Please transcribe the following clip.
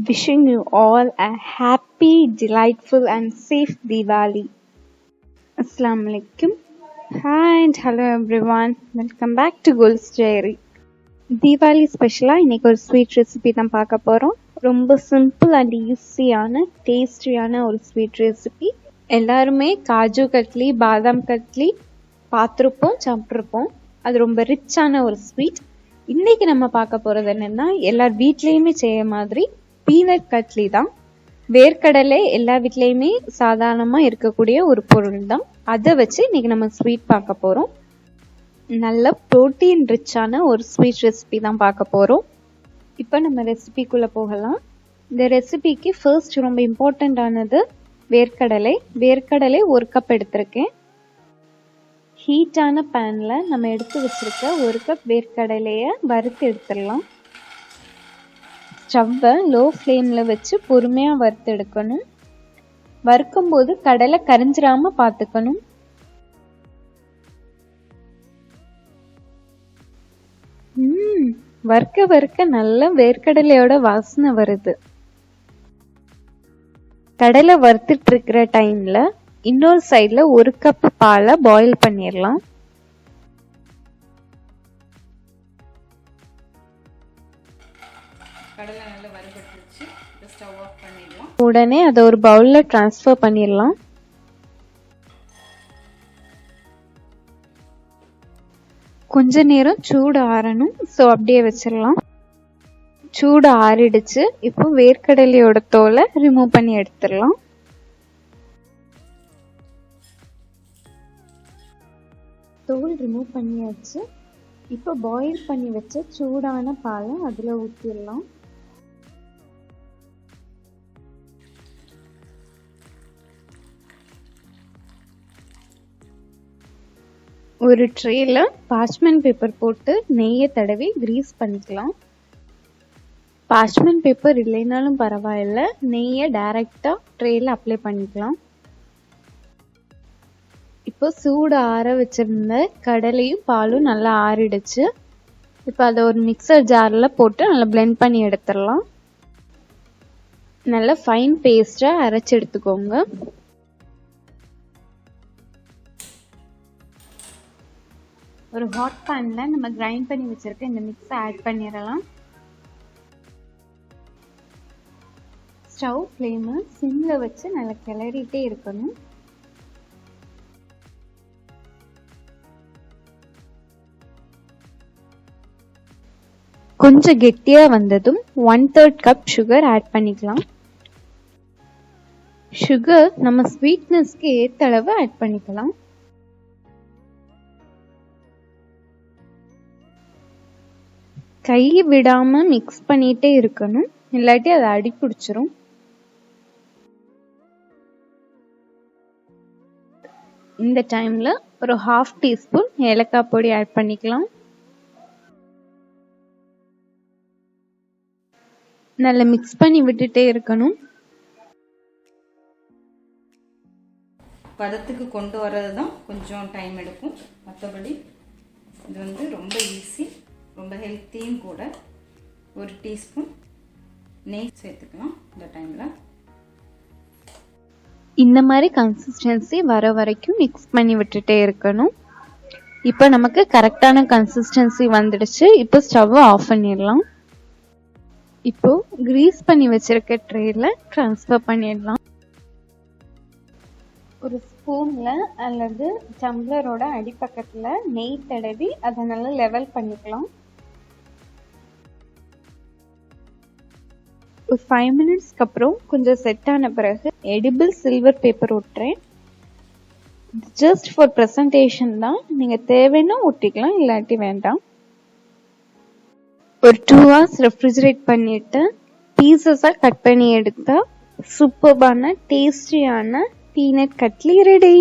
Wishing you all a happy, delightful and safe Diwali. Assalamu alaikum. Hi and hello everyone. Welcome back to Gul's Diary. Diwali ஸ்பெஷலா இன்னைக்கு ஒரு sweet recipe தான் பார்க்க போறோம். ரொம்ப simple and ஈஸியான டேஸ்டியான ஒரு ஸ்வீட் ரெசிபி. எல்லாருமே காஜு கட்லி, பாதாம் கட்லி பார்த்துருப்போம், சாப்பிட்ருப்போம். அது ரொம்ப ரிச்சான ஒரு ஸ்வீட். இன்னைக்கு நம்ம பார்க்க போறது என்னன்னா, எல்லார் வீட்லயுமே செய்ய மாதிரி பீனட் கட்லி தான். வேர்க்கடலை எல்லா வீட்லயுமே சாதாரணமா இருக்கக்கூடிய ஒரு பொருள் தான். அதை வச்சு இன்னைக்கு நம்ம ஸ்வீட் பார்க்க போறோம். நல்ல புரோட்டீன் ரிச்சான ஒரு ஸ்வீட் ரெசிபி தான் பார்க்க போறோம். இப்போ நம்ம ரெசிபிக்குள்ள போகலாம். இந்த ரெசிபிக்கு ஃபர்ஸ்ட் ரொம்ப இம்பார்ட்டன்ட் ஆனது வேர்க்கடலை. வேர்க்கடலை 1 கப் எடுத்திருக்கேன். ஹீட்டான பேன்ல நம்ம எடுத்து வச்சிருக்க 1 கப் வேர்க்கடலையை வறுத்து எடுத்துடலாம். ஸ்டவ்வை லோ ஃப்ளேம்ல வச்சு பொறுமையா வறுத்து எடுக்கணும். வறுக்கும் போது கடலை கரிஞ்சிராம பார்த்துக்கணும். வறுக்க வறுக்க நல்ல வேர்க்கடலையோட வாசனை வருது. கடலை வறுத்துட்டு இருக்கிற டைம்ல இன்னொரு சைட்ல 1 கப் பாலை பாயில் பண்ணிடலாம். கடலை நல்லா வறுபட்டுருச்சு. ஸ்டவ் ஆஃப் பண்ணிடலாம். உடனே அதை ஒரு பவுல்ல ட்ரான்ஸ்ஃபர் பண்ணிடலாம். கொஞ்ச நேரம் சூடு ஆறணும். ஸோ அப்படியே வச்சிடலாம். சூடு ஆறிடுச்சு. இப்போ வேர்க்கடலையோட தோலை ரிமூவ் பண்ணி எடுத்துடலாம். தோல் ரிமூவ் பண்ணியாச்சு. இப்போ பாயில் பண்ணி வச்ச சூடான பாலை அதில் ஊற்றிடலாம். ஒரு ட்ரேல பார்ச்மெண்ட் பேப்பர் போட்டு நெய்யை தடவி கிரீஸ் பண்ணிக்கலாம். பார்ச்மெண்ட் பேப்பர் இல்லைனாலும் பரவாயில்ல, நெய்யை டைரக்டா ட்ரேல அப்ளை பண்ணிக்கலாம். இப்போ சூடு ஆற வச்சிருந்த கடலையும் பாலும் நல்லா ஆறிடுச்சு. இப்போ அதை ஒரு மிக்சர் ஜார்ல போட்டு நல்லா பிளெண்ட் பண்ணி எடுத்துடலாம். நல்லா ஃபைன் பேஸ்டா அரைச்சு எடுத்துக்கோங்க. ஒரு ஹாட் பேன்ல நம்ம கிரைண்ட் பண்ணி வச்சிருக்க இந்த மிக்ஸை ஆட் பண்ணிடலாம். ஸ்டவ் ஃப்ளேமை சிம்ல வச்சு நல்லா கிளறிட்டே இருக்கணும். கொஞ்சம் கெட்டியா வந்ததும் 1/3 கப் சுகர் ஆட் பண்ணிக்கலாம். சுகர் நம்ம ஸ்வீட்னஸ்க்கு ஏத்த அளவு ஆட் பண்ணிக்கலாம். கை விடாம மிக்ஸ் பண்ணிட்டே இருக்கணும், இல்லாட்டி அது அடி பிடிச்சிரும். இந்த டைம்ல ஒரு 1/2 டீஸ்பூன் ஏலக்காய் பொடி ஆட் பண்ணிக்கலாம். நல்லா மிக்ஸ் பண்ணி விட்டுட்டே இருக்கணும். பதத்துக்கு கொண்டு வர்றது தான் கொஞ்சம் டைம் எடுக்கும். மற்றபடி இது ரொம்ப ஈஸி, ரொம்ப ஹெல்த்தியும் கூட. 1 டீஸ்பூன் நெய் சேர்த்துக்கலாம். இந்த டைமில் இந்த மாதிரி கன்சிஸ்டன்சி வர வரைக்கும் மிக்ஸ் பண்ணி விட்டுட்டே இருக்கணும். இப்போ நமக்கு கரெக்டான கன்சிஸ்டன்சி வந்துடுச்சு. இப்போ ஸ்டவ் ஆஃப் பண்ணிடலாம். இப்போ கிரீஸ் பண்ணி வச்சிருக்க ட்ரேல ட்ரான்ஸ்ஃபர் பண்ணிடலாம். ஒரு ஸ்பூன்ல அல்லது டம்ளரோட அடிப்பக்கத்துல நெய் தடவி அதை நல்லா லெவல் பண்ணிக்கலாம். ஒரு 5 மினிட்ஸ்க்கு அப்புறம் கொஞ்சம் செட் ஆன பிறகு எடிபிள் சில்வர் பேப்பர் ஒட்டுறேன். ஜஸ்ட் ஃபார் ப்ரெசன்டேஷன் தான். நீங்க தேவைன்னா ஒட்டிக்கலாம், இல்லாட்டி வேண்டாம். ஒரு 2 hours ரெஃப்ரிஜரேட் பண்ணிட்டு பீசஸா கட் பண்ணி எடுத்தா சூப்பர்பான டேஸ்டியான பீனட் கட்லி ரெடி.